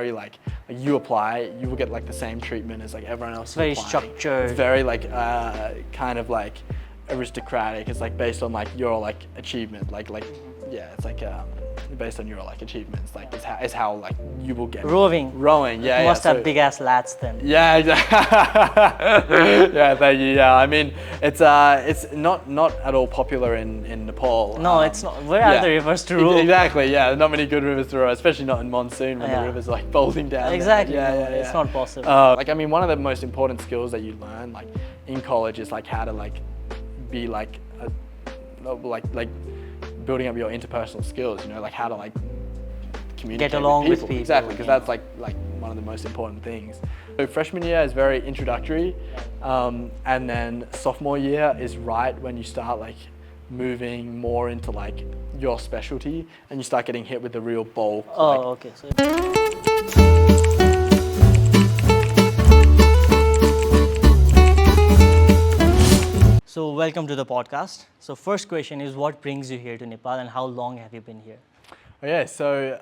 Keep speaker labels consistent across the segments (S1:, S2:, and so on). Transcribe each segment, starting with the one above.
S1: very like you apply, you will get like the same treatment as like everyone else.
S2: It's very
S1: applying.
S2: structured.
S1: It's very like kind of like aristocratic. It's like based on like your like achievement. Yeah, it's like based on your like achievements. Like it's how like you will get
S2: Rowing.
S1: Yeah,
S2: you must
S1: yeah.
S2: have big ass lats then.
S1: Yeah, exactly. Yeah, thank you. Yeah, I mean, it's not at all popular in Nepal.
S2: No, it's not. Where are the rivers to row?
S1: Exactly. Yeah, not many good rivers to row, especially not in monsoon when the rivers are like folding down.
S2: Exactly.
S1: Yeah.
S2: It's not possible.
S1: Like I mean, one of the most important skills that you learn like in college is like how to like be like building up your interpersonal skills. You know, like how to like communicate
S2: Get along
S1: with people.
S2: with people.
S1: Exactly, because that's like one of the most important things. So freshman year is very introductory, and then sophomore year is right when you start like moving more into like your specialty, and you start getting hit with the real bulk.
S2: Okay. So welcome to the podcast. So first question is, what brings you here to Nepal, and how long have you been here?
S1: Okay, so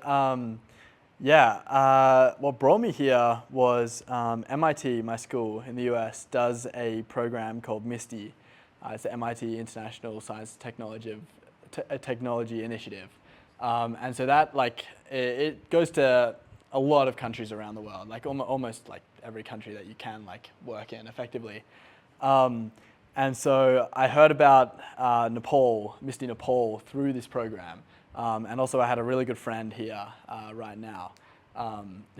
S1: what brought me here was MIT, my school in the US, does a program called MISTY. It's the MIT International Science Technology Initiative. And so that it goes to a lot of countries around the world, like almost like every country that you can like work in effectively. And so I heard about Nepal, MISTY Nepal, through this program. And also I had a really good friend here right now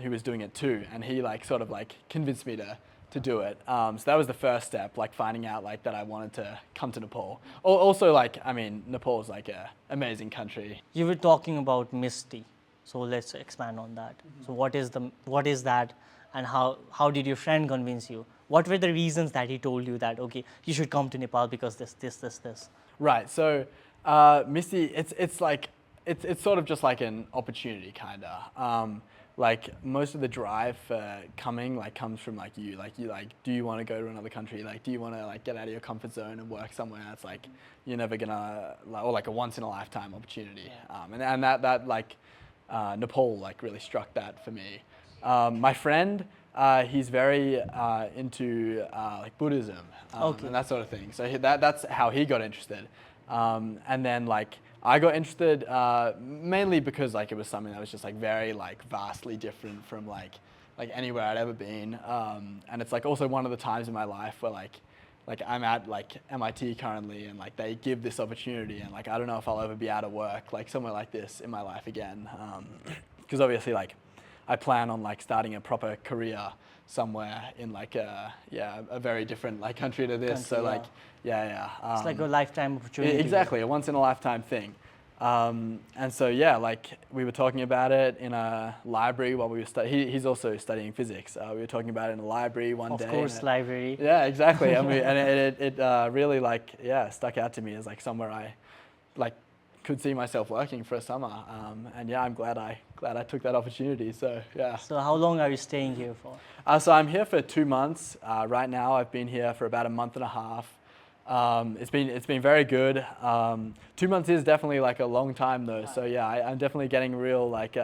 S1: who was doing it too. And he like sort of like convinced me to do it. So that was the first step, like finding out like that I wanted to come to Nepal. Also like, I mean, Nepal is like an amazing country.
S2: You were talking about MISTY, so let's expand on that. So what is that, and how did your friend convince you? What were the reasons that he told you that, okay, you should come to Nepal because this?
S1: Right, so MISTY, it's sort of just like an opportunity kinda. Like most of the drive for coming like comes from like you do you want to go to another country, like do you want to like get out of your comfort zone and work somewhere that's like you're never gonna or like a once in a lifetime opportunity. And that like Nepal like really struck that for me. My friend, he's very into like Buddhism and that sort of thing, so that's how he got interested. And then like I got interested mainly because like it was something that was just like very like vastly different from like anywhere I'd ever been, and it's like also one of the times in my life where like I'm at like MIT currently, and like they give this opportunity, and like I don't know if I'll ever be out of work like somewhere like this in my life again, because obviously like I plan on like starting a proper career somewhere in like a very different like country to this. So like
S2: it's like a lifetime opportunity.
S1: Exactly, a once in a lifetime thing. And so like we were talking about it in a library while we were studying. He's also studying physics. We were talking about it in a library one day.
S2: Of course, library.
S1: Yeah, exactly. I mean, and it really like stuck out to me as like somewhere I like could see myself working for a summer. And I'm glad I took that opportunity. So yeah.
S2: So how long are you staying here for?
S1: So I'm here for 2 months. Right now I've been here for about a month and a half. It's been very good. 2 months is definitely like a long time though. So yeah, I'm definitely getting real like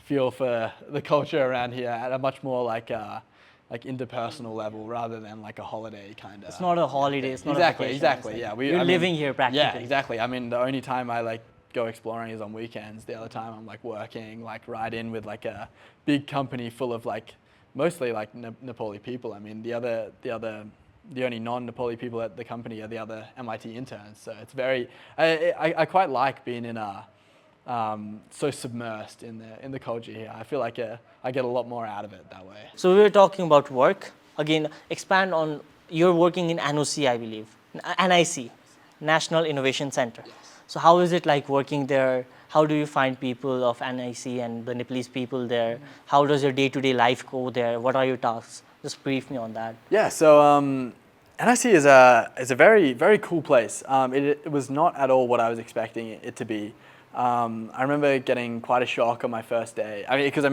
S1: feel for the culture around here at a much more like interpersonal level rather than like a holiday kind of.
S2: It's not a holiday. It's not
S1: exactly,
S2: a vacation.
S1: exactly. Yeah,
S2: you're living here practically.
S1: Yeah, exactly. I mean, the only time I like go exploring is on weekends. The other time I'm like working like right in with like a big company full of like mostly like Nepali people. I mean, the only non-Nepali people at the company are the other MIT interns. So it's very, I quite like being in a, so submersed in the culture here. I feel like I get a lot more out of it that way.
S2: So we were talking about work. Again, expand on, you're working in NOC, I believe. NIC, National Innovation Center. Yes. So how is it like working there? How do you find people of NIC and the Nepalese people there? How does your day-to-day life go there? What are your tasks? Just brief me on that.
S1: Yeah, so NIC is a very, very cool place. It was not at all what I was expecting it to be. I remember getting quite a shock on my first day. I mean, because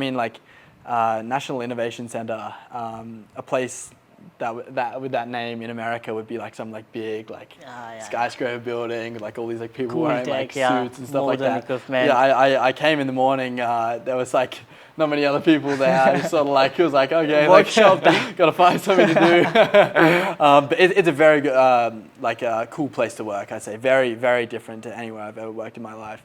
S1: National Innovation Center, a place that with that name in America would be like some like big like skyscraper building with like all these like people
S2: cool
S1: wearing
S2: tech,
S1: like suits and stuff like that.
S2: Equipment.
S1: Yeah, I came in the morning. There was like not many other people there. I just sort of like, it was like, okay,
S2: Workshop
S1: like, gotta find something to do. But it's a very good, like a cool place to work, I'd say. Very, very different to anywhere I've ever worked in my life.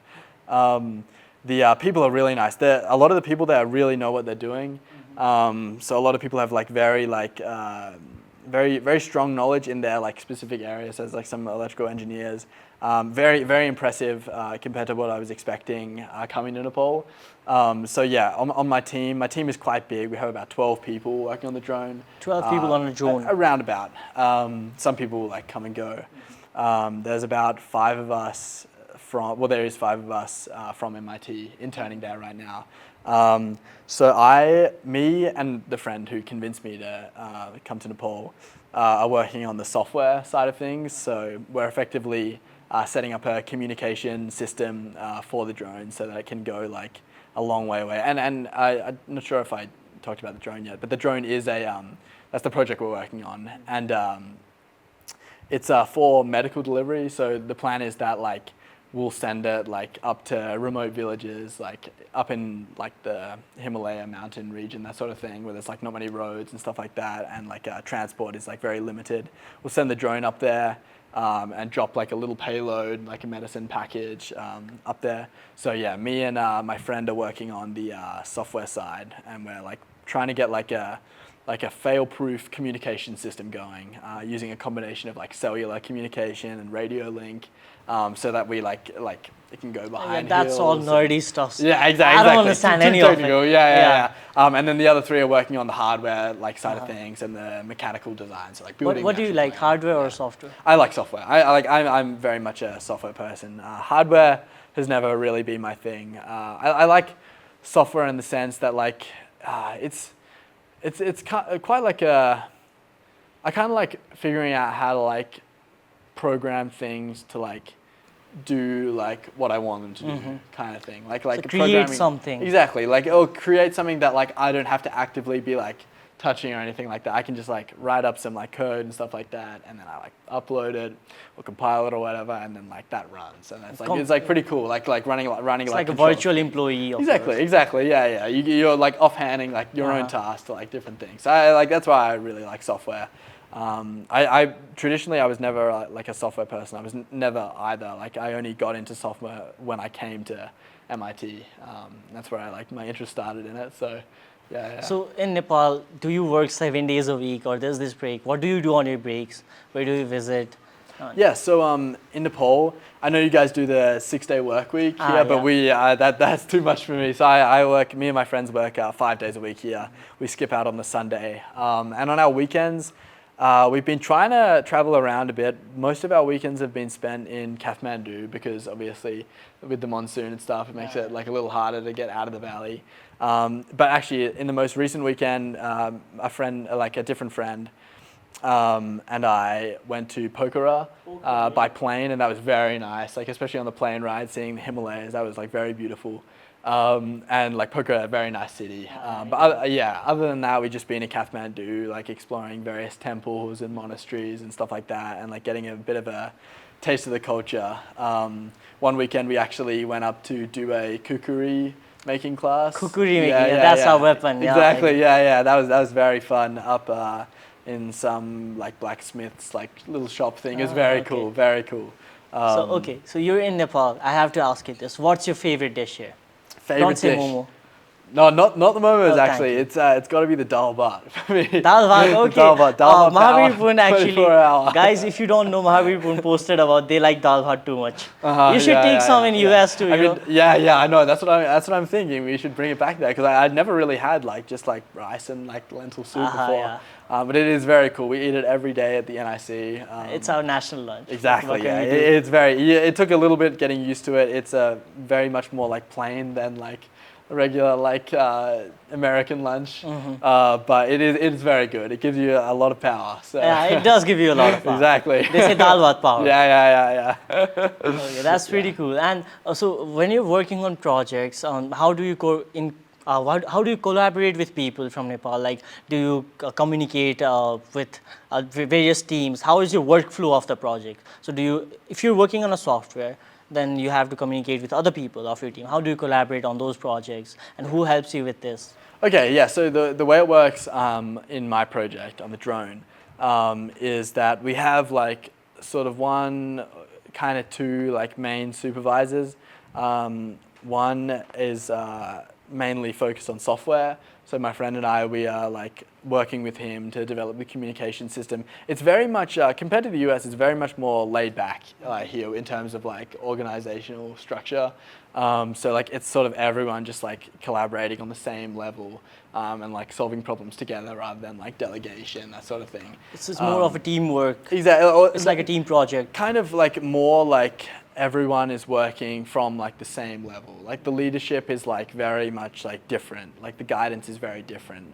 S1: The people are really nice. A lot of the people there really know what they're doing. So a lot of people have like very very strong knowledge in their like specific areas. As like some electrical engineers. Very, very impressive compared to what I was expecting coming to Nepal. So yeah, on my team is quite big. We have about 12 people working on the drone.
S2: 12 people on a drone?
S1: Around about. Some people like come and go. There's about 5 of us there is 5 of us from MIT interning there right now. So me and the friend who convinced me to come to Nepal are working on the software side of things. So we're effectively setting up a communication system for the drone so that it can go like a long way away. And I'm not sure if I talked about the drone yet, but the drone is that's the project we're working on. And it's for medical delivery. So the plan is that like we'll send it like up to remote villages, like up in like the Himalaya mountain region, that sort of thing, where there's like not many roads and stuff like that, and like transport is like very limited. We'll send the drone up there and drop like a little payload, like a medicine package up there. So yeah, me and my friend are working on the software side, and we're like trying to get like a fail-proof communication system going using a combination of like cellular communication and radio link, so that we like it can go behind.
S2: Yeah, that's all nerdy stuff.
S1: Yeah, exactly.
S2: I don't understand any of it.
S1: Yeah. And then the other 3 are working on the hardware like side of things and the mechanical design. So like building.
S2: What do you like, hardware or software?
S1: I like software. I'm very much a software person. Hardware has never really been my thing. I like software in the sense that like it's quite like I kind of like figuring out how to like program things to like do like what I want them to do, kind of thing. Like
S2: so create something.
S1: Exactly. Like it'll create something that like I don't have to actively be like touching or anything like that. I can just like write up some like code and stuff like that, and then I like upload it or compile it or whatever, and then like that runs, and it's like pretty cool. Like running
S2: it's like a virtual employee.
S1: Exactly. Yeah. You're like offhanding like your own tasks to like different things. So that's why I really like software. I traditionally I was never like a software person. I was never either. Like I only got into software when I came to MIT. That's where my interest started in it. So. Yeah.
S2: So in Nepal, do you work 7 days a week, or there's this break? What do you do on your breaks? Where do you visit?
S1: Yeah, so in Nepal, I know you guys do the 6-day work week here, but we that's too much for me. So me and my friends work 5 days a week here. We skip out on the Sunday, and on our weekends, we've been trying to travel around a bit. Most of our weekends have been spent in Kathmandu because obviously with the monsoon and stuff, it makes it like a little harder to get out of the valley. But actually, in the most recent weekend, a different friend, and I went to Pokhara by plane, and that was very nice. Like especially on the plane ride, seeing the Himalayas, that was like very beautiful. And like Pokhara, a very nice city. Other than that, we've just been in Kathmandu, like exploring various temples and monasteries and stuff like that, and like getting a bit of a taste of the culture. One weekend, we actually went up to do a kukuri making class.
S2: Kukuri making, that's our weapon.
S1: Exactly, yeah. That was very fun up in some like blacksmith's like little shop thing. It was very cool.
S2: So you're in Nepal. I have to ask you this. What's your favorite dish here?
S1: Favorite
S2: Don't say
S1: dish?
S2: momo.
S1: No, not the momos actually. It's got to be the dal bhat for me.
S2: Dal bhat, okay.
S1: Dal bhat
S2: Mahavirpun actually, guys, if you don't know, Mahavirpun posted about they like dal bhat too much. You should take some in US too.
S1: I know. That's what I'm thinking. We should bring it back there because I'd never really had like just like rice and like lentil soup before.
S2: Yeah.
S1: But it is very cool. We eat it every day at the NIC.
S2: It's our national lunch.
S1: Exactly. Yeah. It took a little bit getting used to it. It's very much more like plain than like a regular like American lunch, but it is very good. It gives you a lot of power. So.
S2: Yeah, it does give you a lot of power.
S1: Exactly.
S2: They say dal bhat power.
S1: Yeah.
S2: Okay, that's pretty cool. And so when you're working on projects, how do you how do you collaborate with people from Nepal? Like, do you communicate with various teams? How is your workflow of the project? So if you're working on a software, then you have to communicate with other people of your team. How do you collaborate on those projects, and who helps you with this?
S1: Okay, yeah, so the way it works in my project on the drone is that we have like sort of kind of two like main supervisors. One is mainly focused on software. So my friend and I, we are like working with him to develop the communication system. It's very much, compared to the US, it's very much more laid back here in terms of like organizational structure. So like it's sort of everyone just like collaborating on the same level and like solving problems together rather than like delegation, that sort of thing.
S2: It's more of a teamwork.
S1: Exactly.
S2: It's like a team project.
S1: Kind of like more like everyone is working from like the same level. Like the leadership is like very much like different. Like the guidance is very different.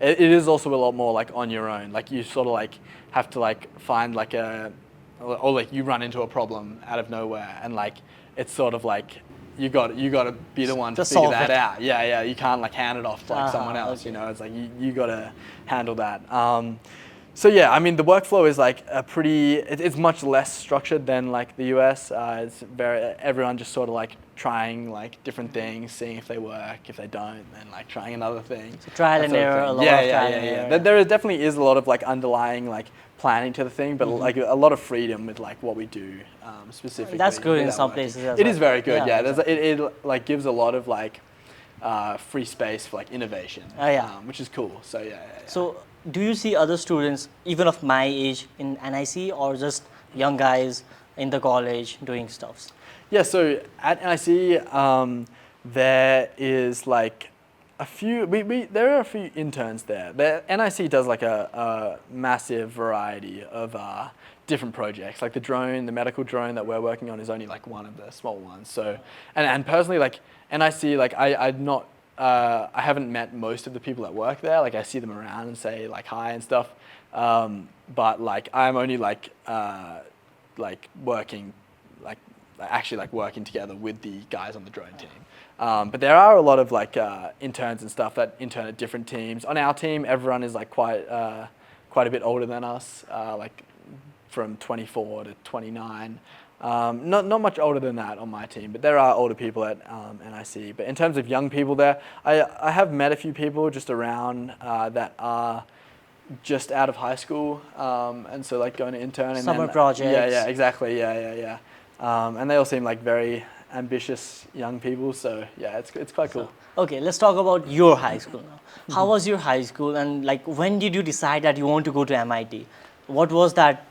S1: It is also a lot more like on your own. Like you sort of like have to like find like or like you run into a problem out of nowhere and like it's sort of like you got to be the one to figure that out. Yeah, you can't like hand it off to like someone else. Okay. You know, it's like you got to handle that. So yeah, I mean the workflow is like it's much less structured than like the US. It's everyone just sort of like trying like different things, seeing if they work. If they don't, then like trying another thing.
S2: So trial and error, a lot of trial and error.
S1: There definitely is a lot of like underlying like planning to the thing, but like a lot of freedom with like what we do specifically.
S2: That's good in some places as well.
S1: It is very good. Yeah,
S2: exactly.
S1: it like gives a lot of like free space for like innovation, which is cool. So yeah.
S2: So do you see other students, even of my age, in NIC, or just young guys in the college doing stuff?
S1: Yeah, so at NIC, there is like a few, there are a few interns there. NIC does like a massive variety of different projects. Like the medical drone that we're working on is only like one of the small ones. So, and personally, like NIC, like I haven't met most of the people that work there. Like I see them around and say like hi and stuff. But like I'm only like working, like actually like working together with the guys on the drone team. But there are a lot of like interns and stuff that intern at different teams. On our team, everyone is like quite a bit older than us, like from 24 to 29. Not much older than that on my team, but there are older people at NIC. But in terms of young people there, I have met a few people just around that are just out of high school, and so like going to intern. And
S2: summer projects.
S1: Yeah, exactly. Yeah. And they all seem like very ambitious young people. So yeah, it's quite cool.
S2: Okay, let's talk about your high school now. How was your high school, and like when did you decide that you want to go to MIT? What was that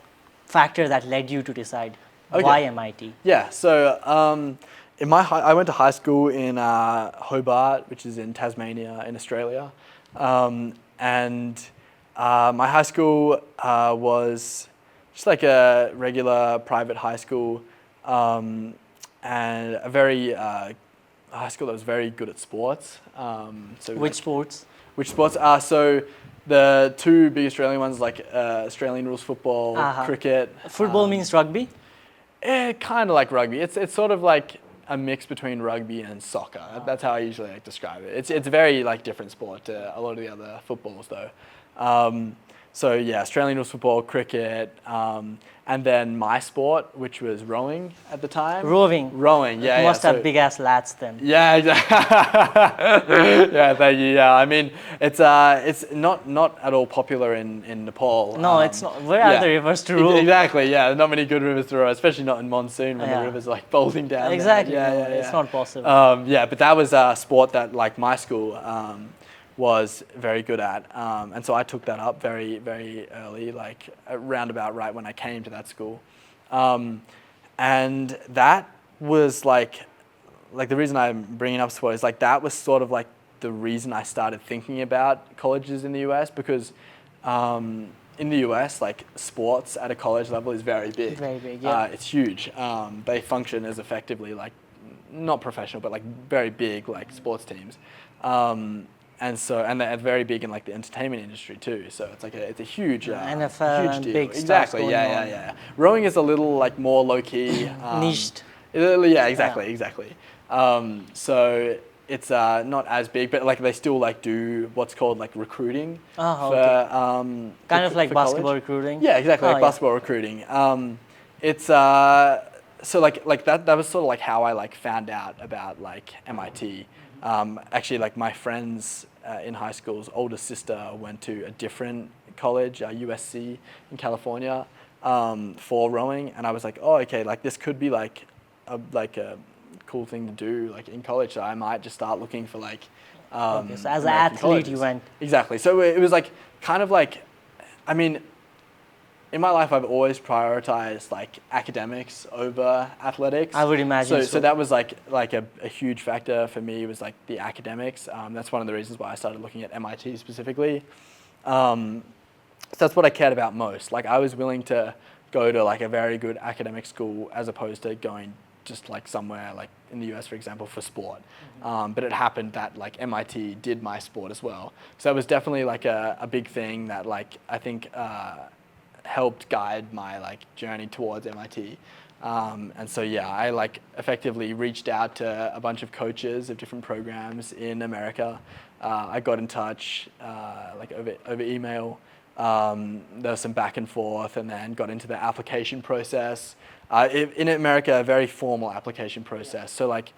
S2: factor that led you to decide? Okay. Why MIT?
S1: Yeah, so I went to high school in Hobart, which is in Tasmania in Australia. And my high school was just like a regular private high school and a very high school that was very good at sports. So
S2: which sports?
S1: Which sports? So the two big Australian ones like Australian rules football, cricket.
S2: Football means rugby?
S1: Kind of like rugby. It's sort of like a mix between rugby and soccer. That's how I usually like describe it. It's a very like different sport to a lot of the other footballs though. So yeah, Australian rules football, cricket, and then my sport, which was rowing at the time. Rowing, yeah.
S2: You must have big ass lats then.
S1: Yeah, exactly. Yeah, thank you. Yeah, I mean, it's not at all popular in Nepal.
S2: No, it's not. Where are the rivers to row?
S1: Exactly. Yeah, not many good rivers to row, especially not in monsoon when the rivers are like folding down.
S2: Exactly.
S1: Yeah.
S2: It's not possible.
S1: Yeah, but that was a sport that like my school was very good at, and so I took that up very, very early, like roundabout right when I came to that school, and that was like the reason I'm bringing up sport is like that was sort of like the reason I started thinking about colleges in the US because in the US like sports at a college level is very big.
S2: Very big, yeah.
S1: It's huge. They function as effectively like not professional but like very big like sports teams. And they're very big in like the entertainment industry too. So it's like it's a huge,
S2: NFL
S1: huge
S2: and
S1: deal.
S2: big
S1: Exactly.
S2: stuff
S1: Yeah. Rowing is a little like more low key,
S2: niched.
S1: Yeah, exactly. So it's not as big, but like they still like do what's called like recruiting for
S2: kind of like basketball recruiting.
S1: Yeah, exactly, basketball recruiting. It's so like that was sort of like how I like found out about like MIT. Actually, like my friends in high school's older sister went to a different college, USC in California, for rowing, and I was like, oh, okay, like this could be like a cool thing to do like in college. So I might just start looking for like
S2: Okay, so as an
S1: American
S2: athlete,
S1: colleges.
S2: you went.
S1: Exactly. So it was like kind of like, I mean, in my life, I've always prioritized like academics over athletics.
S2: I would imagine so.
S1: So that was like a huge factor for me was like the academics. That's one of the reasons why I started looking at MIT specifically. So that's what I cared about most. Like I was willing to go to like a very good academic school as opposed to going just like somewhere like in the US, for example, for sport. But it happened that like MIT did my sport as well. So it was definitely like a big thing that like I think helped guide my like journey towards MIT. And so yeah, I like effectively reached out to a bunch of coaches of different programs in America. I got in touch like over email. There was some back and forth, and then got into the application process. In America, a very formal application process. So like,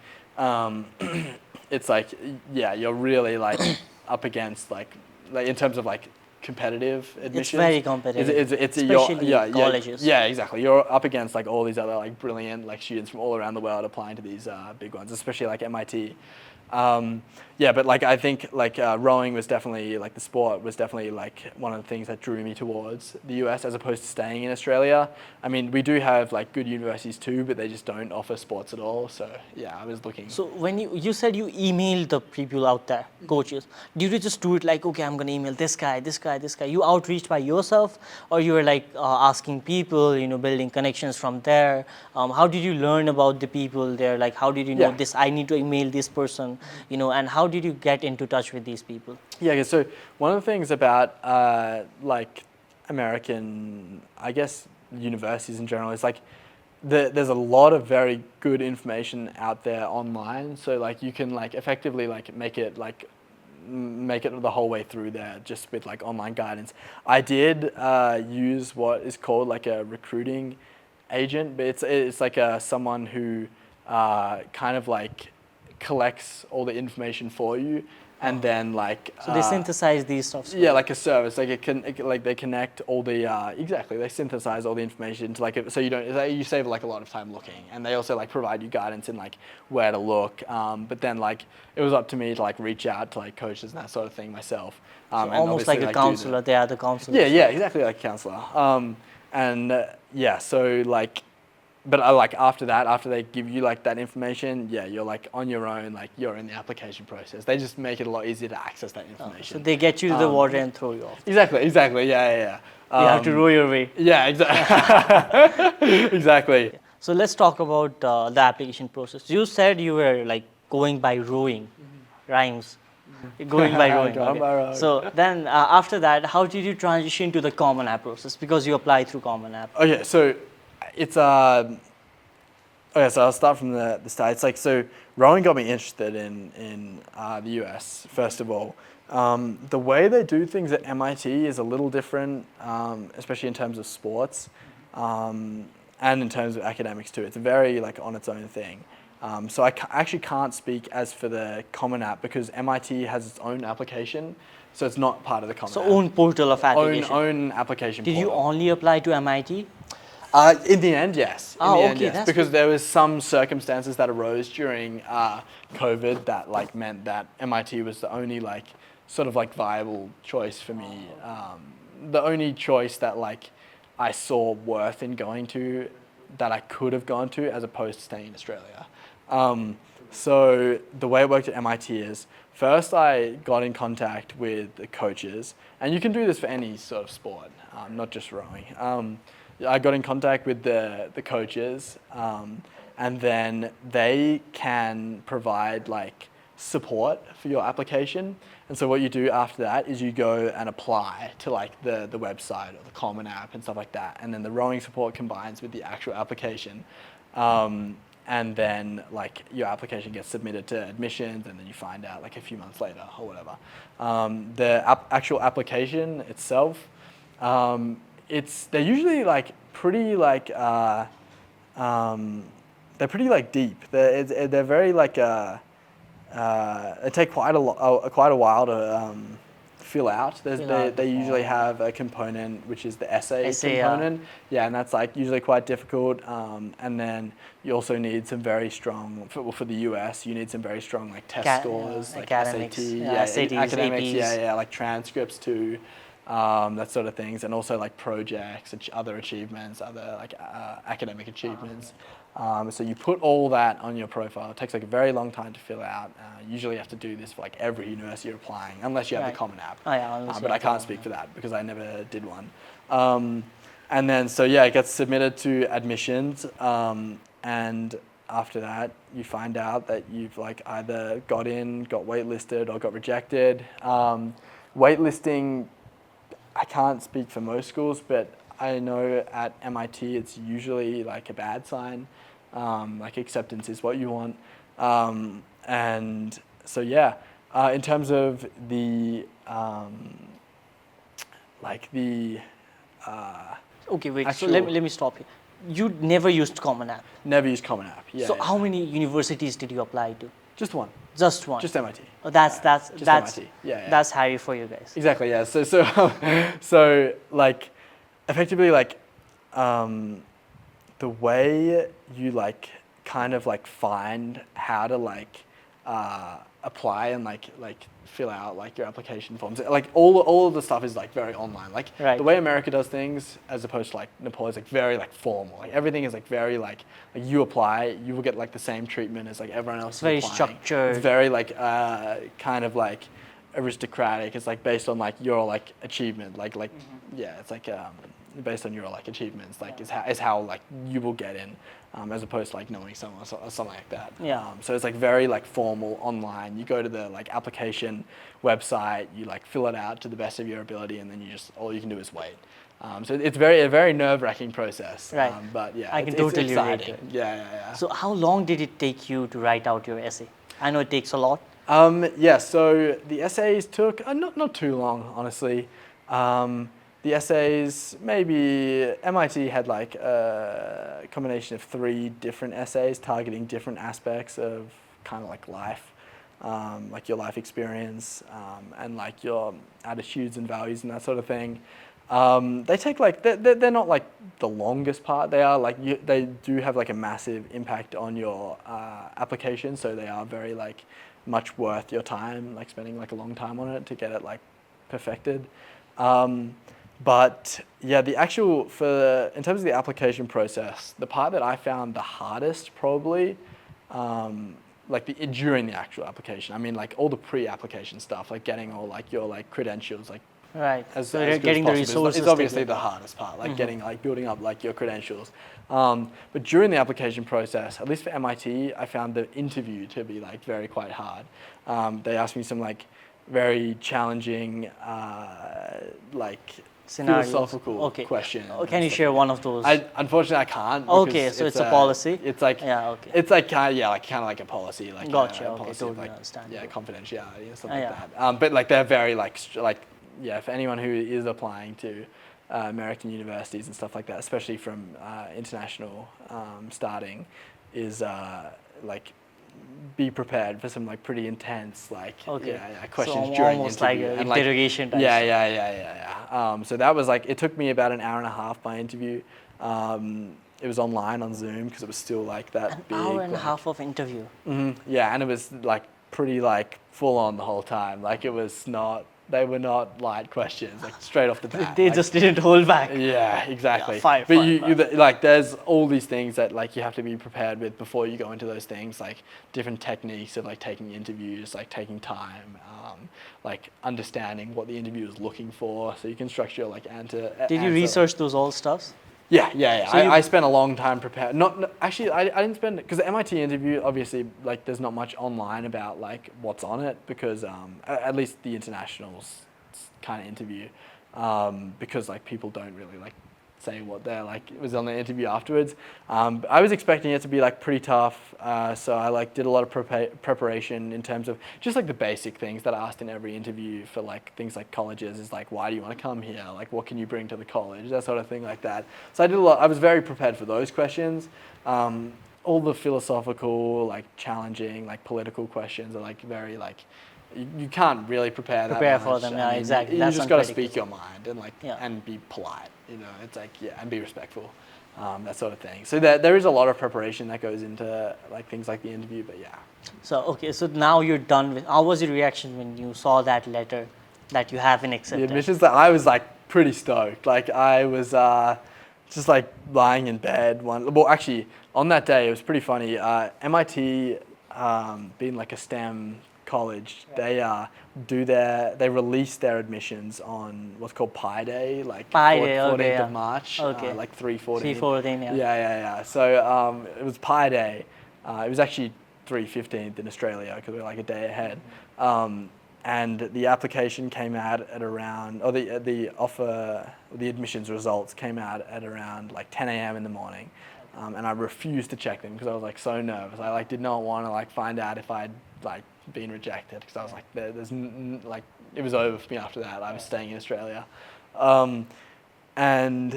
S1: it's like, yeah, you're really like up against like in terms of like competitive admissions.
S2: It's very competitive,
S1: It's
S2: especially colleges.
S1: Yeah, exactly. You're up against like all these other like brilliant like students from all around the world applying to these big ones, especially like MIT. Yeah, but like I think like rowing was definitely like the sport was definitely like one of the things that drew me towards the US as opposed to staying in Australia. I mean, we do have like good universities too, but they just don't offer sports at all. So yeah, I was looking.
S2: So when you said you emailed the people out there, coaches, did you just do it like, okay, I'm gonna email this guy, this guy, this guy? You outreached by yourself, or you were like asking people, building connections from there? How did you learn about the people there? Like, how did you know this? I need to email this person, and how did you get into touch with these people?
S1: Yeah, so one of the things about like American, I guess, universities in general is like there's a lot of very good information out there online. So like you can like effectively like make it the whole way through there just with like online guidance. I did use what is called like a recruiting agent, but it's like someone who kind of like collects all the information for you, and then like
S2: so they synthesize these stuff.
S1: Yeah, like a service. Like they connect all the exactly. They synthesize all the information into like so you save like a lot of time looking, and they also like provide you guidance in like where to look. But then like it was up to me to like reach out to like coaches and that sort of thing myself.
S2: So almost like a counselor. They are the counselors.
S1: Yeah, exactly like a counselor. Yeah, so like. But like after they give you like that information, yeah, you're like on your own, like you're in the application process. They just make it a lot easier to access that information.
S2: So they get you to the water and throw you off.
S1: Exactly. Yeah.
S2: You have to row your way.
S1: Yeah, exactly. Exactly.
S2: So let's talk about the application process. You said you were like going by rowing, rhymes. Going by rowing. Okay. So then after that, how did you transition to the Common App process? Because you apply through Common App.
S1: Okay, so it's so I'll start from the start. It's like, so rowing got me interested in the US, first of all. The way they do things at MIT is a little different, especially in terms of sports, and in terms of academics too. It's very like on its own thing. So I actually can't speak as for the Common App because MIT has its own application, so it's not part of the Common App.
S2: So own portal of application.
S1: Own application
S2: Did
S1: portal.
S2: you only apply to MIT?
S1: In the end, yes.
S2: That's
S1: because there was some circumstances that arose during COVID that like meant that MIT was the only like sort of like viable choice for me. The only choice that like I saw worth in going to, that I could have gone to as opposed to staying in Australia. So the way it worked at MIT is first I got in contact with the coaches, and you can do this for any sort of sport, not just rowing. I got in contact with the coaches, and then they can provide like support for your application. And so what you do after that is you go and apply to like the website or the Common App and stuff like that. And then the rowing support combines with the actual application. And then like your application gets submitted to admissions, and then you find out like a few months later or whatever. The actual application itself, they're usually like pretty like they're pretty like deep. They're very like it take quite a while to fill out. They usually have a component which is the essay component. Yeah, and that's like usually quite difficult. And then you also need some very strong for the US. You need some very strong like test scores, like
S2: academics,
S1: SAT,
S2: SATs,
S1: academics,
S2: APs.
S1: like transcripts too. That sort of things, and also like projects, other achievements, other like academic achievements. So you put all that on your profile. It takes like a very long time to fill out. Usually you have to do this for like every university you're applying, unless you have the Common App. But I can't speak for that because I never did one. And then so yeah, it gets submitted to admissions, and after that you find out that you've like either got waitlisted or got rejected. Waitlisting, I can't speak for most schools, but I know at MIT it's usually like a bad sign. Like acceptance is what you want. And so yeah, in terms of the
S2: Okay, wait. So let me stop here. You never used Common App.
S1: Never used Common App. Yeah.
S2: So how many universities did you apply to?
S1: Just one.
S2: Just one.
S1: Just MIT.
S2: Oh, that's
S1: MIT. Yeah.
S2: That's Harry for you guys.
S1: Exactly. Yeah. So like, effectively like, the way you like kind of like find how to like apply and like fill out like your application forms, like all of the stuff is like very online. Like the way America does things as opposed to like Nepal is like very like formal. Like everything is like very like you apply, you will get like the same treatment as like everyone else. It's
S2: very
S1: applying.
S2: structured.
S1: It's very like kind of like aristocratic. It's like based on like your like achievement. Yeah, it's like based on your like achievements. Like is how like you will get in. As opposed to like knowing someone or something like that.
S2: Yeah.
S1: So it's like very like formal online. You go to the like application website, you like fill it out to the best of your ability, and then all you can do is wait. So it's a very nerve-wracking process.
S2: Right.
S1: But yeah,
S2: I can totally relate to it.
S1: Yeah.
S2: So how long did it take you to write out your essay? I know it takes a lot.
S1: Yeah. So the essays took not too long, honestly. The essays, maybe MIT had like a combination of 3 different essays targeting different aspects of kind of like life, like your life experience and like your attitudes and values and that sort of thing. They take like, they're not like the longest part. They are like, they do have like a massive impact on your application. So they are very like much worth your time, like spending like a long time on it to get it like perfected. But yeah, in terms of the application process, the part that I found the hardest probably, during the actual application. I mean, like all the pre-application stuff, like getting all like your like credentials, like as getting the resources. It's obviously the hardest part, like getting like building up like your credentials. But during the application process, at least for MIT, I found the interview to be like quite hard. They asked me some like very challenging
S2: scenarios.
S1: Philosophical questions.
S2: Can you share one of those?
S1: Unfortunately, I can't.
S2: Okay, so it's a policy.
S1: It's like it's like kind of like a policy, like
S2: gotcha.
S1: Policy
S2: Totally
S1: of, like,
S2: understand.
S1: Yeah, confidentiality and stuff like that. But like they're very for anyone who is applying to American universities and stuff like that, especially from international starting, is be prepared for some like pretty intense questions
S2: so
S1: during
S2: almost
S1: the interview.
S2: Like an interrogation type.
S1: Yeah. So that was like, it took me about an hour and a half my interview. It was online on Zoom because it was still like that big.
S2: An hour and a half of interview.
S1: Yeah, and it was like pretty like full on the whole time. Like they were not light questions, like straight off the bat.
S2: They just didn't hold back.
S1: Yeah, exactly.
S2: Yeah,
S1: but you like, there's all these things that like you have to be prepared with before you go into those things, like different techniques of like taking interviews, like taking time, like understanding what the interviewer is looking for, so you can structure your like answer.
S2: Did you research those all stuffs?
S1: Yeah. So I spent a long time prepared. Actually, I didn't spend, because the MIT interview, obviously, like there's not much online about like what's on it, because at least the internationals kind of interview, because like people don't really like say what they're like, it was on the interview afterwards. I was expecting it to be like pretty tough, so I like did a lot of preparation in terms of just like the basic things that I asked in every interview for like things like colleges, is like, why do you want to come here? Like, what can you bring to the college? That sort of thing like that. So I did a lot. I was very prepared for those questions. all the philosophical, like challenging, like political questions are like very like you can't really prepare
S2: Prepare
S1: that
S2: for
S1: much.
S2: them,
S1: I
S2: yeah,
S1: mean,
S2: exactly.
S1: You
S2: That's
S1: just got to
S2: unpredictable.
S1: speak your mind and like
S2: Yeah.
S1: and be polite. You know, it's like and be respectful, that sort of thing. So there is a lot of preparation that goes into like things like the interview. But yeah.
S2: So okay, so now you're done with. How was your reaction when you saw that letter that you have been
S1: The
S2: accepted?
S1: admissions that I was like pretty stoked. Like I was just like lying in bed well actually on that day it was pretty funny. MIT being like a STEM college, they they release their admissions on what's called Pi Day, like
S2: Pi Day,
S1: 14th
S2: okay, yeah.
S1: of March,
S2: Okay.
S1: like 3/14.
S2: 3/14, yeah.
S1: Yeah. So it was Pi Day. It was actually 3/15th in Australia because we're like a day ahead. And the application came out at around, or the admissions results came out at around like 10 a.m. in the morning. And I refused to check them because I was like so nervous. I like did not want to like find out if I'd like been rejected because I was like, like it was over for me after that. I was staying in Australia. Then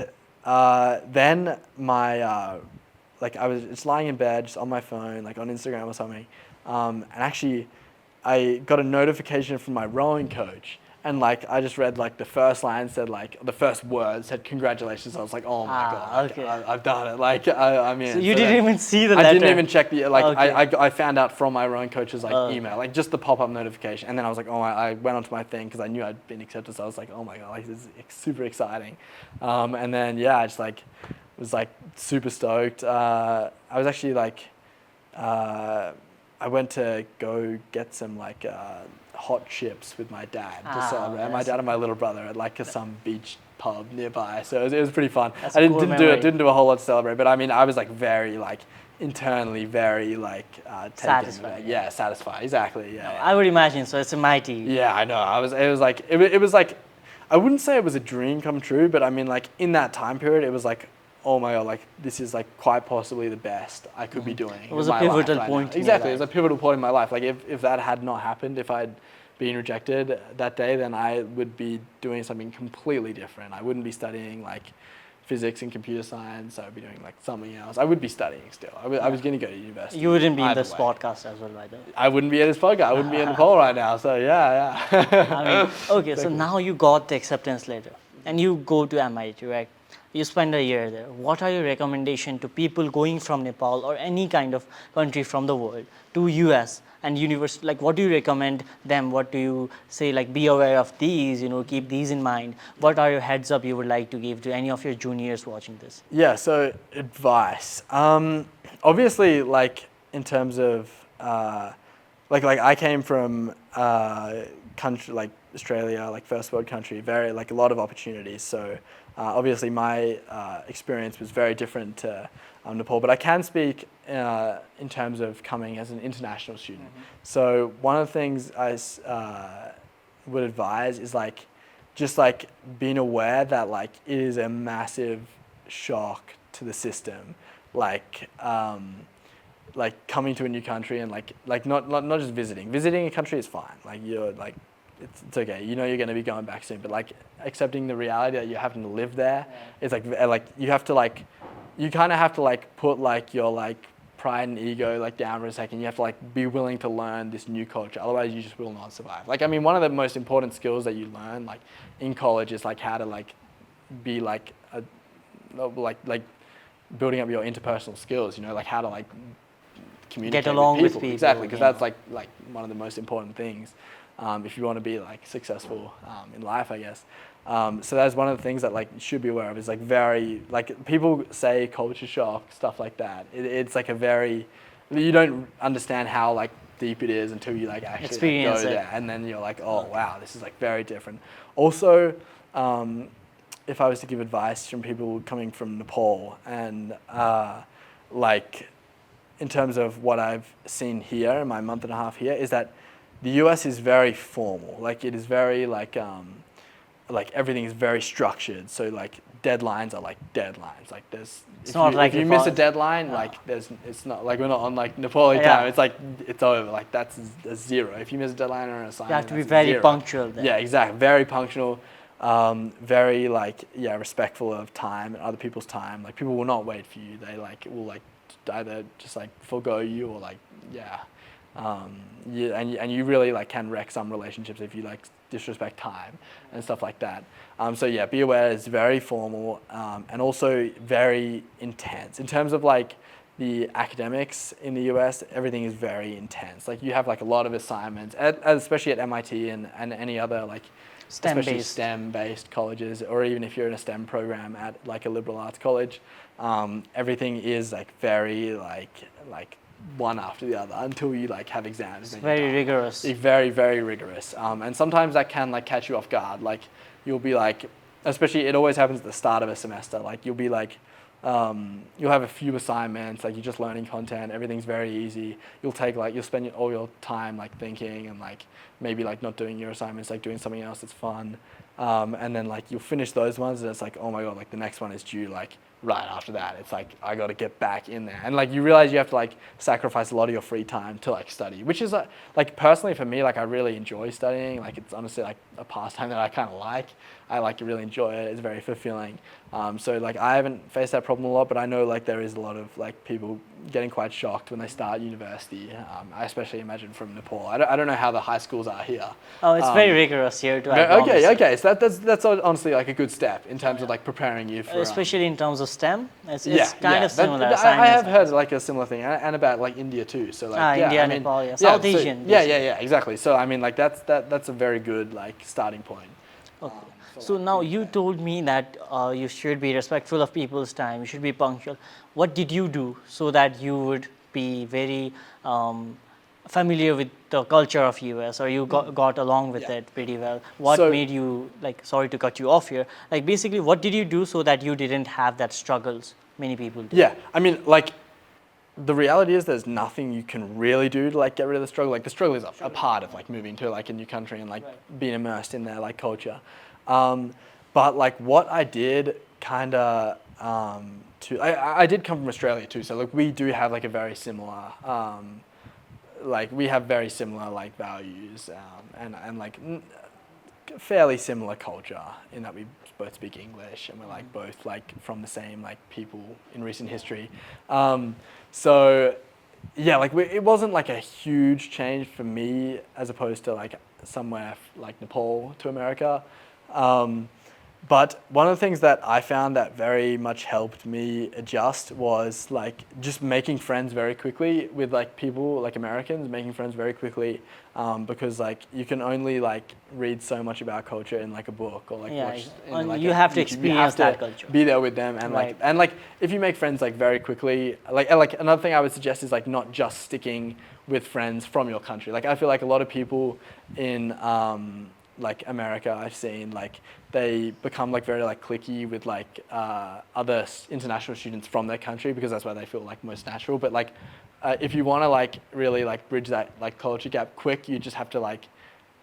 S1: like I was just lying in bed, just on my phone, like on Instagram or something. And actually, I got a notification from my rowing coach, and like I just read like the first line said like the first word said congratulations. I was like, oh my god, like,
S2: okay.
S1: I've done it. Like I mean,
S2: So you didn't even see the
S1: I
S2: letter.
S1: didn't even check the like.
S2: Okay.
S1: I found out from my rowing coach's like
S2: Okay.
S1: email, like just the pop up notification, and then I was like, oh, I went onto my thing because I knew I'd been accepted. So I was like, oh my god, like this is super exciting. And then yeah, I just like was like super stoked. I was actually like. I went to go get some like hot chips with my dad to celebrate. My dad and my little brother at like some beach pub nearby. So it was pretty fun.
S2: That's
S1: I
S2: a cool memory.
S1: didn't do a whole lot to celebrate, but I mean I was like very like internally very like taken
S2: Satisfied,
S1: aback. Yeah, satisfied. Exactly. Yeah.
S2: I would imagine so. It's a mighty.
S1: Yeah, I know. It was like I wouldn't say it was a dream come true, but I mean like in that time period it was like, oh my god, like this is like quite possibly the best I could be doing.
S2: It was
S1: in
S2: a
S1: my life
S2: pivotal
S1: right
S2: point
S1: now.
S2: in your
S1: Exactly, it
S2: life.
S1: was a pivotal point in my life. Like if that had not happened, if I'd been rejected that day, then I would be doing something completely different. I wouldn't be studying like physics and computer science. I would be doing like something else. I would be studying still. I was going to go to university.
S2: You wouldn't be in
S1: either
S2: this
S1: way.
S2: podcast as well, by the way.
S1: I wouldn't be at this podcast. I wouldn't be in Nepal right now. So yeah.
S2: I mean, okay, so now you got the acceptance letter and you go to MIT, right? You spend a year there. What are your recommendations to people going from Nepal or any kind of country from the world to US and university? Like, what do you recommend them? What do you say? Like, be aware of these. Keep these in mind. What are your heads up you would like to give to any of your juniors watching this?
S1: Yeah, so advice. Obviously, like in terms of like I came from country like Australia, like first world country, very like a lot of opportunities. So obviously my experience was very different to Nepal, but I can speak in terms of coming as an international student. Mm-hmm. So one of the things I would advise is like just like being aware that like it is a massive shock to the system, like coming to a new country and like not just visiting a country is fine, like you're like it's okay, you're going to be going back soon, but like accepting the reality that you're having to live there, it's like you have to like you kind of have to like put like your like pride and ego like down for a second. You have to like be willing to learn this new culture, otherwise you just will not survive. Like I mean, one of the most important skills that you learn like in college is like how to like be like like building up your interpersonal skills, like how to like communicate
S2: get along
S1: with people.
S2: people.
S1: Exactly, because that's like one of the most important things if you want to be like successful in life, I guess. So that's one of the things that like you should be aware of is like very like people say culture shock, stuff like that. It's like a very you don't understand how like deep it is until you like actually
S2: experience
S1: go
S2: it.
S1: there, and then you're like, oh wow, this is like very different. Also, if I was to give advice from people coming from Nepal and like in terms of what I've seen here in my month and a half here is that the US is very formal. Like it is very like everything is very structured. So like deadlines are like deadlines. Like there's if you miss a deadline, like it's not like we're not on like Nepali time. It's like it's over. Like that's a zero. If you miss a deadline or an assignment,
S2: you have to be very punctual then.
S1: Yeah, exactly. Very punctual. Very like respectful of time and other people's time. Like people will not wait for you. They like will like either just like forgo you or like and you really like can wreck some relationships if you like disrespect time and stuff like that. So yeah, be aware it's very formal and also very intense in terms of like the academics in the US. Everything is very intense. Like you have like a lot of assignments, especially at MIT and any other like especially STEM-based colleges, or even if you're in a STEM program at like a liberal arts college, everything is like very like one after the other until you like have exams.
S2: It's very rigorous.
S1: It's very, very rigorous. And sometimes that can like catch you off guard. Like you'll be like, especially it always happens at the start of a semester. Like you'll be like, you'll have a few assignments, like you're just learning content, everything's very easy. You'll spend all your time like thinking and like maybe like not doing your assignments, like doing something else that's fun. And then like you'll finish those ones and it's like, oh my God, like the next one is due like right after that. It's like, I got to get back in there. And like you realize you have to like sacrifice a lot of your free time to like study, which is like personally for me, like I really enjoy studying. Like it's honestly like a pastime that I kind of like. I like to really enjoy it. It's very fulfilling. So like I haven't faced that problem a lot, but I know like there is a lot of like people getting quite shocked when they start university. I especially imagine from Nepal. I don't know how the high schools are here.
S2: Oh, it's very rigorous here too.
S1: Okay. So that's honestly like a good step in terms of like preparing you for.
S2: Especially in terms of STEM, it's kind of similar.
S1: I have heard like a similar thing, and about like India too. So like
S2: India, Nepal, South Asian.
S1: Exactly. So I mean like that's a very good like starting point.
S2: Okay. So now you told me that you should be respectful of people's time, you should be punctual. What did you do so that you would be very familiar with the culture of US, or you got along with it pretty well? What made you, like, sorry to cut you off here, like basically what did you do so that you didn't have that struggles many people do?
S1: Yeah, I mean like the reality is there's nothing you can really do to like get rid of the struggle. Like the struggle is a part of like moving to like a new country and like being immersed in their like culture. But like what I did kind of I did come from Australia too, so like we do have like a very similar like we have very similar like values and like fairly similar culture in that we both speak English and we're like both like from the same like people in recent history. So yeah, like it wasn't like a huge change for me as opposed to like somewhere like Nepal to America. But one of the things that I found that very much helped me adjust was like just making friends very quickly with like people like Americans, making friends very quickly, because like you can only like read so much about culture in like a book or like watch. Like
S2: you have to experience that culture.
S1: Be there with them and like if you make friends like very quickly, like another thing I would suggest is like not just sticking with friends from your country. Like I feel like a lot of people in like America, I've seen like they become like very like cliquey with like other international students from their country because that's where they feel like most natural. But like if you want to like really like bridge that like culture gap quick, you just have to like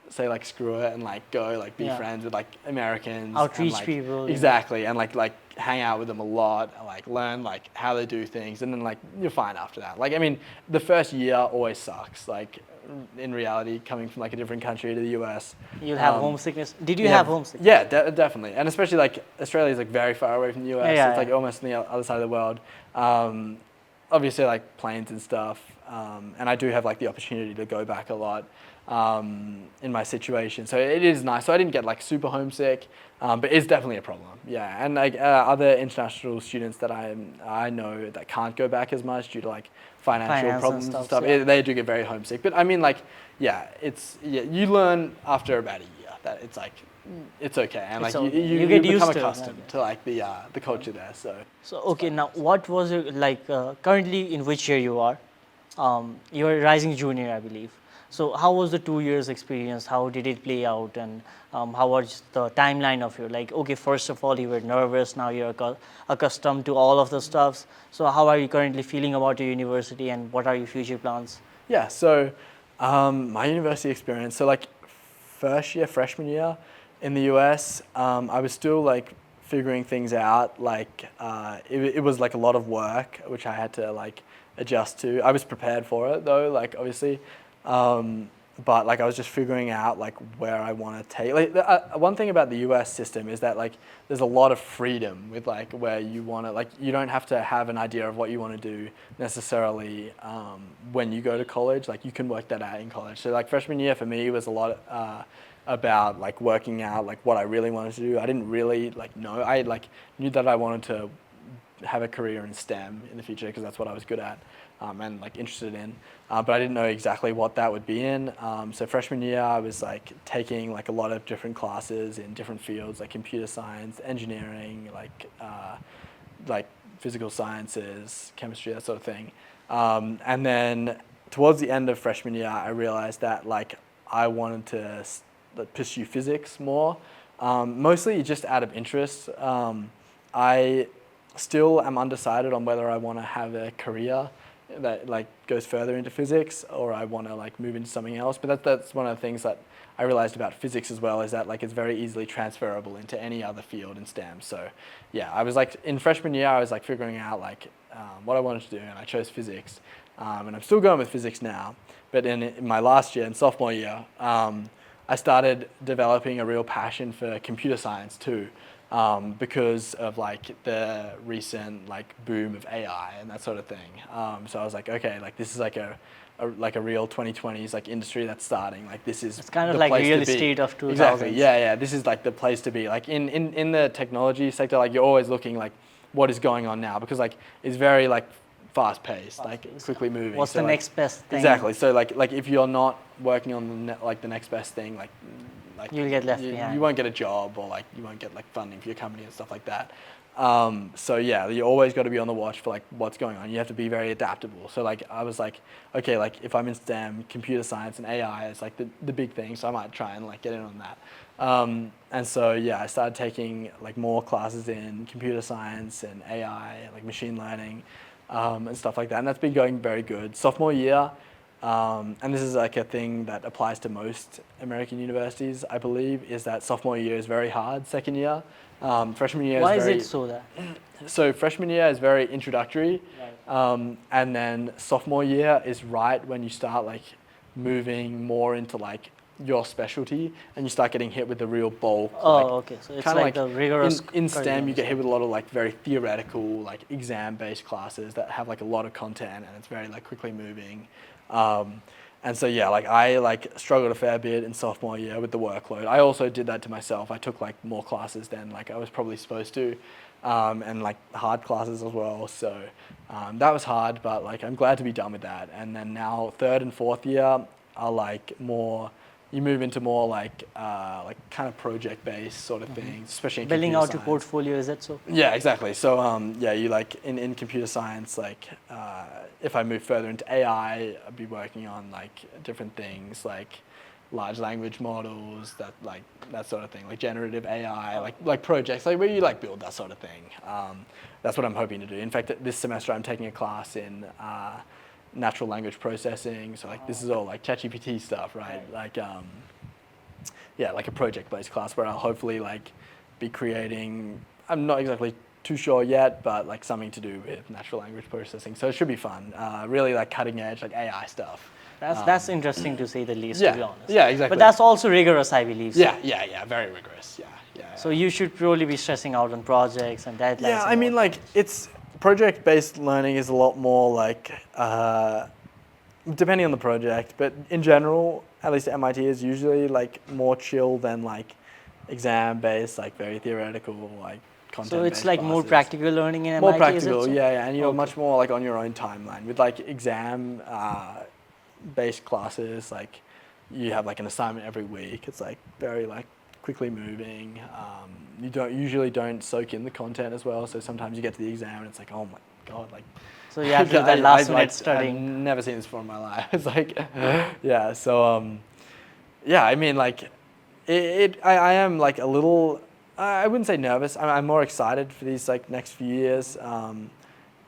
S1: say like screw it and like go like be friends with like Americans,
S2: outreach
S1: and, like,
S2: people,
S1: exactly, and like hang out with them a lot, and, like learn like how they do things, and then like you're fine after that. Like I mean, the first year always sucks. Like in reality, coming from like a different country to the US,
S2: you'll have homesickness. Did you have homesickness?
S1: Yeah, definitely, and especially like Australia is like very far away from the US. It's like almost on the other side of the world. Obviously, like planes and stuff, and I do have like the opportunity to go back a lot. In my situation, so it is nice. So I didn't get like super homesick, but it's definitely a problem. Yeah, and like other international students that I know that can't go back as much due to like financial problems and stuff. They do get very homesick. But I mean, like, you learn after about a year that it's like it's okay, and like you get become accustomed to like the culture there. So
S2: okay, now what was it like currently in which year you are? You're a rising junior, I believe. So how was the 2 years experience? How did it play out? And how was the timeline of your, like, okay, first of all, you were nervous. Now you're accustomed to all of the stuffs. So how are you currently feeling about your university and what are your future plans?
S1: Yeah, so my university experience, so like freshman year in the US, I was still like figuring things out. Like it was like a lot of work, which I had to like adjust to. I was prepared for it though, like obviously. but like I was just figuring out like where I want to take. Like one thing about the US system is that like there's a lot of freedom with like where you want to, like you don't have to have an idea of what you want to do necessarily when you go to college. Like you can work that out in college. So like freshman year for me was a lot about like working out like what I really wanted to do. I didn't really like know. I like knew that I wanted to have a career in STEM in the future because that's what I was good at and like interested in, but I didn't know exactly what that would be in. So freshman year I was like taking like a lot of different classes in different fields like computer science, engineering, like physical sciences, chemistry, that sort of thing. And then towards the end of freshman year I realized that like I wanted to pursue physics more, mostly just out of interest. I still am undecided on whether I want to have a career that like goes further into physics or I want to like move into something else. But that's one of the things that I realized about physics as well, is that like it's very easily transferable into any other field in STEM. So yeah, I was like in freshman year I was like figuring out like what I wanted to do, and I chose physics, and I'm still going with physics now. But in my last year, in sophomore year, I started developing a real passion for computer science too. Because of like the recent like boom of AI and that sort of thing. So I was like, okay, like this is like a real 2020s like industry that's starting. Like this is
S2: It's kind of
S1: the
S2: like
S1: place
S2: real
S1: to be.
S2: estate of 2000s.
S1: Exactly. Yeah. This is like the place to be. Like in the technology sector, like you're always looking like what is going on now, because like it's very like fast paced, like quickly moving.
S2: What's
S1: so,
S2: the
S1: like,
S2: next best thing?
S1: Exactly. So like if you're not working on the next best thing, like
S2: you'll get left behind.
S1: You won't get a job, or like you won't get like funding for your company and stuff like that. So yeah, you always got to be on the watch for like what's going on. You have to be very adaptable. So like I was like, okay, like if I'm in STEM, computer science and AI is like the big thing. So I might try and like get in on that. And so yeah, I started taking like more classes in computer science and AI, like machine learning, and stuff like that. And that's been going very good. Sophomore year. And this is like a thing that applies to most American universities, I believe, is that sophomore year is very hard. Second year, freshman year
S2: Why
S1: is very...
S2: is it so that?
S1: So freshman year is very introductory,
S2: Right.
S1: and then sophomore year is right when you start like moving more into like your specialty, and you start getting hit with the real bulk.
S2: Oh,
S1: like,
S2: okay. So it's
S1: kinda
S2: like the rigorous.
S1: in STEM,
S2: curriculum
S1: you get
S2: stuff.
S1: hit with a lot of like very theoretical, like exam-based classes that have like a lot of content, and it's very like quickly moving. And so yeah, like I like struggled a fair bit in sophomore year with the workload. I also did that to myself. I took like more classes than like I was probably supposed to, and like hard classes as well. So that was hard, but like I'm glad to be done with that. And then now third and fourth year are like more. You move into more like kind of project-based sort of things, especially in
S2: Building
S1: computer
S2: out your
S1: science.
S2: portfolio, is that so?
S1: Yeah, exactly. So yeah, you like in computer science, like if I move further into AI, I'd be working on like different things like large language models, that sort of thing, like generative AI, like projects, like where you like build that sort of thing. That's what I'm hoping to do. In fact, this semester I'm taking a class in natural language processing. So like this is all like ChatGPT stuff, right? Like yeah, like a project-based class where I'll hopefully like be creating. I'm not exactly too sure yet, but like something to do with natural language processing. So it should be fun. Really like cutting edge, like AI stuff.
S2: That's interesting to say the least,
S1: Yeah,
S2: to be honest.
S1: yeah, exactly.
S2: But that's also rigorous, I believe. So.
S1: Yeah, very rigorous. Yeah.
S2: So you should probably be stressing out on projects and deadlines.
S1: Yeah,
S2: and
S1: I mean,
S2: all.
S1: like it's project-based learning is a lot more like depending on the project, but in general, at least at MIT is usually like more chill than like exam-based, like very theoretical, like content.
S2: So it's like more
S1: classes.
S2: practical learning in
S1: More
S2: MIT,
S1: practical,
S2: is it so?
S1: yeah, and you're
S2: Okay.
S1: much more like on your own timeline with like exam based classes. Like you have like an assignment every week. It's like very like quickly moving. You usually don't soak in the content as well. So sometimes you get to the exam and it's like, oh my god, like.
S2: So you have to do that last minute
S1: I've
S2: studying.
S1: never seen this before in my life. It's like, yeah. So yeah, I mean like, I am like a little. I wouldn't say nervous. I'm more excited for these like next few years.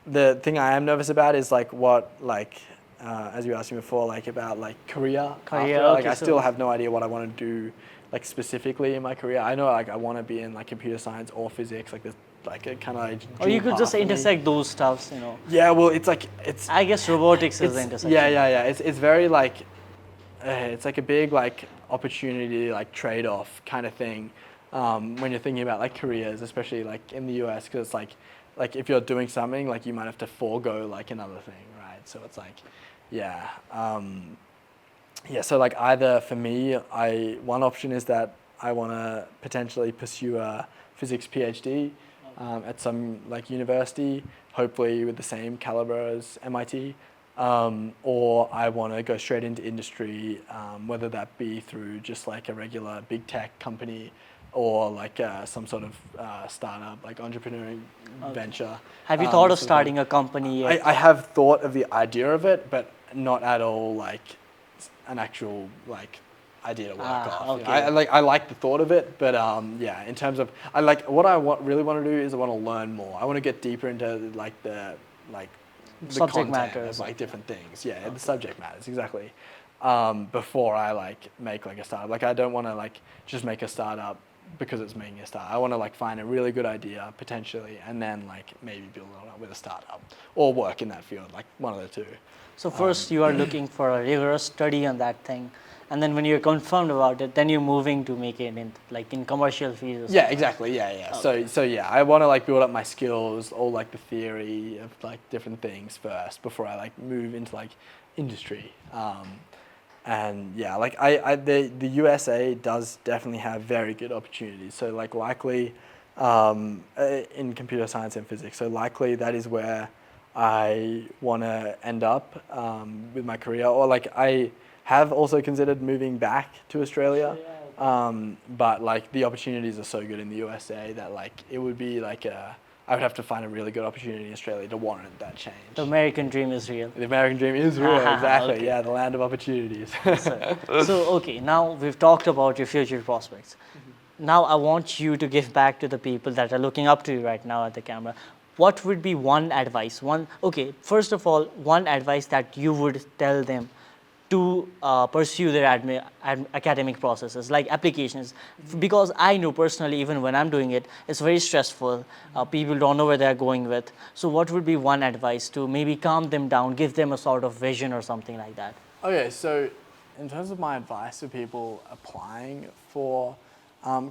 S1: The thing I am nervous about is like what like as you asked me before, like about like career.
S2: Career,
S1: after. Like
S2: okay,
S1: I
S2: so-
S1: still have no idea what I want to do like specifically in my career. I know like I want to be in like computer science or physics, like this like a kind of like.
S2: Or you
S1: dual
S2: could just
S1: path for me.
S2: intersect those stuffs, you know.
S1: Yeah, well, it's like it's.
S2: I guess robotics is the intersection.
S1: Yeah. It's very like it's like a big like opportunity like trade-off kind of thing when you're thinking about like careers, especially like in the US, because it's like if you're doing something, like you might have to forego like another thing, right? So it's like, yeah, yeah. So like either for me, one option is that I want to potentially pursue a physics PhD at some like university, hopefully with the same caliber as MIT. Or I want to go straight into industry, whether that be through just like a regular big tech company or like some sort of startup, like entrepreneurial venture.
S2: Have you thought of
S1: sort thing.
S2: starting a company yet?
S1: I have thought of the idea of it, but not at all like an actual like idea to work off.
S2: Okay.
S1: I like the thought of it, but yeah, in terms of what I really want to do is I want to learn more. I want to get deeper into like the
S2: Subject
S1: content
S2: matters.
S1: of like different things. Yeah, the subject matters exactly. Before I like make like a startup, like I don't want to like just make a startup because it's making a startup. I want to like find a really good idea potentially, and then like maybe build it up with a startup or work in that field, like one of the two.
S2: So first you are looking for a rigorous study on that thing, and then when you're confirmed about it, then you're moving to make it in like in commercial fields.
S1: Yeah, exactly. Yeah. Okay. So yeah, I want to like build up my skills, all like the theory of like different things first before I like move into like industry. And yeah, like the USA does definitely have very good opportunities. So like likely in computer science and physics. So likely that is where I want to end up with my career. Or like I have also considered moving back to Australia. But like the opportunities are so good in the USA that like it would be like I would have to find a really good opportunity in Australia to warrant that change.
S2: The American dream is real.
S1: The American dream is real, exactly.
S2: Okay.
S1: Yeah, the land of opportunities.
S2: So okay, now we've talked about your future prospects. Now I want you to give back to the people that are looking up to you right now at the camera. What would be one advice? First of all, one advice that you would tell them to pursue their academic processes, like applications. Because I know personally, even when I'm doing it, it's very stressful. People don't know where they're going with. So what would be one advice to maybe calm them down, give them a sort of vision or something like that?
S1: Okay, so in terms of my advice to people applying for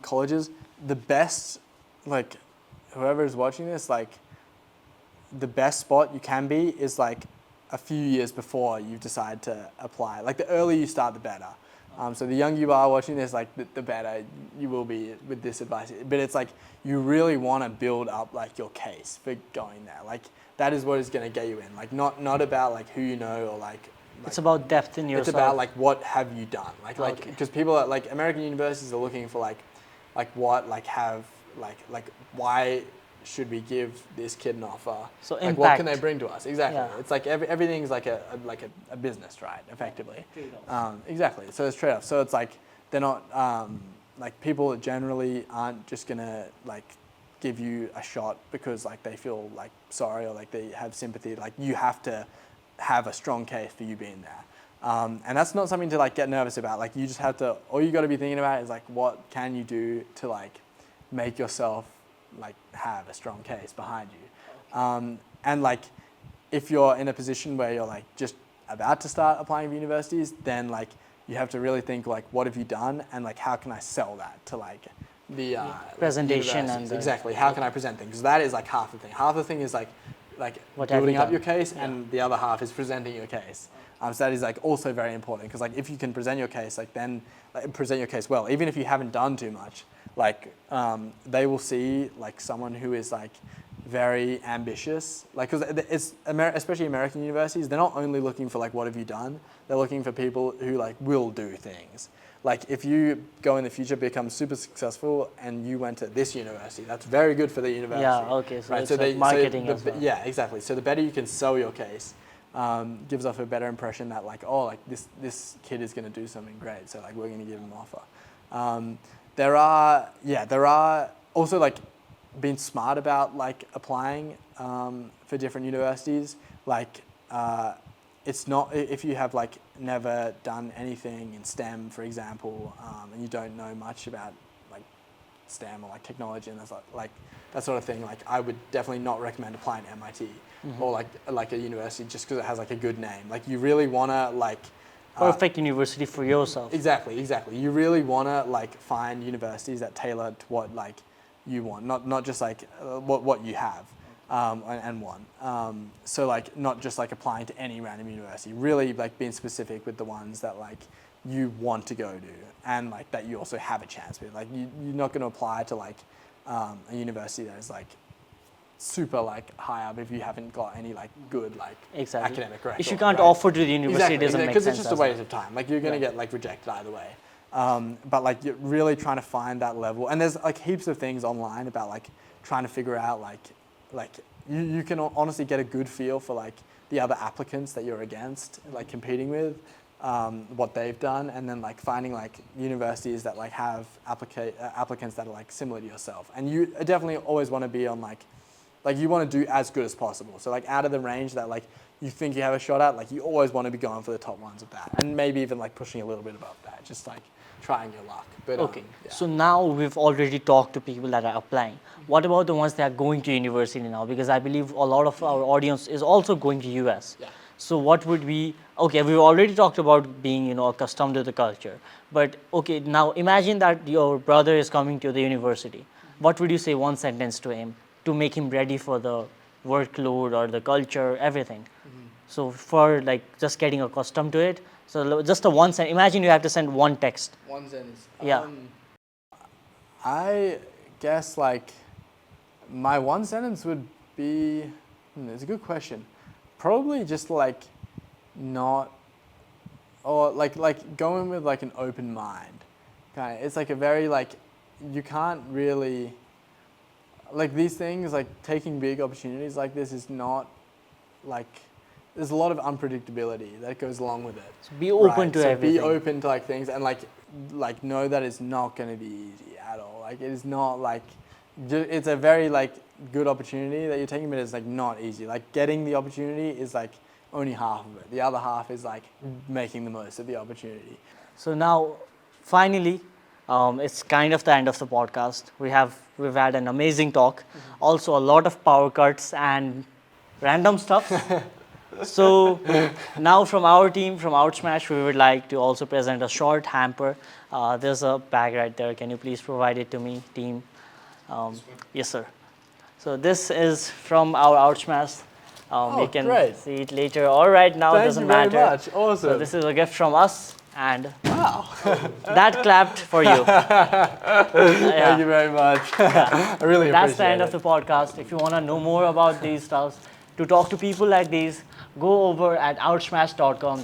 S1: colleges, the best, like whoever is watching this, like the best spot you can be is like a few years before you decide to apply. Like the earlier you start, the better. So the younger you are watching this, like the better you will be with this advice. But it's like you really want to build up like your case for going there. Like that is what is going to get you in. Like not about like who you know or like
S2: it's about depth in yourself.
S1: It's about like what have you done. Like because people are like American universities are looking for like what like have like why should we give this kid an offer?
S2: So
S1: like
S2: impact.
S1: What can they bring to us? Exactly.
S2: Yeah.
S1: It's like everything's like a business, right? Effectively. Exactly. So it's trade-off. So it's like they're not like people generally aren't just gonna like give you a shot because like they feel like sorry or like they have sympathy. Like you have to have a strong case for you being there. And that's not something to like get nervous about. Like you just have to. All you got to be thinking about is like what can you do to like make yourself like have a strong case behind you. And like if you're in a position where you're like just about to start applying for universities, then like you have to really think like what have you done and like how can I sell that to like the
S2: presentation and
S1: exactly how can I present things, because that is like half the thing. Half the thing is like building up your case, and the other half is presenting your case. So that is like also very important, because like if you can present your case, like then present your case well, even if you haven't done too much, like they will see like someone who is like very ambitious, like because it's especially American universities, they're not only looking for like what have you done, they're looking for people who like will do things. Like if you go in the future, become super successful, and you went to this university, that's very good for the university.
S2: Yeah, okay, so
S1: right?
S2: it's like marketing as well.
S1: Yeah, exactly. So the better you can sell your case, gives off a better impression that like, oh, like this kid is going to do something great, so like we're going to give him an offer. There are also like being smart about like applying for different universities. Like it's not, if you have like never done anything in STEM, for example, and you don't know much about like STEM or like technology and like that sort of thing, like I would definitely not recommend applying to MIT or like a university just because it has like a good name. Like you really want to like
S2: perfect university for yourself.
S1: Exactly. You really want to like find universities that tailor to what like you want, not just like what you have and want. So like not just like applying to any random university. Really like being specific with the ones that like you want to go to and like that you also have a chance with. Like you're not going to apply to like a university that is like super like high up if you haven't got any like good like academic record.
S2: If you can't offer to the university, it doesn't make sense.
S1: Because it's just a waste of time. Like you're going to get like rejected either way. But like you're really trying to find that level, and there's like heaps of things online about like trying to figure out like you can honestly get a good feel for like the other applicants that you're against, like competing with, what they've done, and then like finding like universities that like have applicants that are like similar to yourself, and you definitely always want to be on like you want to do as good as possible. So like out of the range that like you think you have a shot at, like you always want to be going for the top ones of that, and maybe even like pushing a little bit above that, just like trying your luck. But
S2: okay, so now we've already talked to people that are applying. What about the ones that are going to university now? Because I believe a lot of our audience is also going to US.
S1: Yeah.
S2: So what would we? Okay, we've already talked about being accustomed to the culture. But okay, now imagine that your brother is coming to the university. What would you say one sentence to him to make him ready for the workload or the culture, everything? So for like just getting accustomed to it. So just a one sentence. Imagine you have to send one text.
S1: One sentence.
S2: Yeah.
S1: I guess like my one sentence would be. It's a good question. Probably just like not, or like going with like an open mind. Kind of. It's like a very like you can't really. Like these things, like taking big opportunities like this is not like. There's a lot of unpredictability that goes along with it.
S2: So be open to everything.
S1: Be open to like things and like know that it's not going to be easy at all. Like it is not like it's a very like good opportunity that you're taking, but it's like not easy. Like getting the opportunity is like only half of it. The other half is like making the most of the opportunity.
S2: So now, finally, it's kind of the end of the podcast. We've had an amazing talk. Also, a lot of power cuts and random stuff. So now from our team, from Outsmash, we would like to also present a short hamper. There's a bag right there. Can you please provide it to me, team? Yes, sir. So this is from our Outsmash. You can see it later. All right, now it doesn't matter.
S1: Thank you very much. Awesome.
S2: So this is a gift from us. And
S1: wow,
S2: that clapped for you.
S1: Thank you very much. I really appreciate it.
S2: That's the end of the podcast. If you want to know more about these stuff, to talk to people like these, go over at outsmash.com.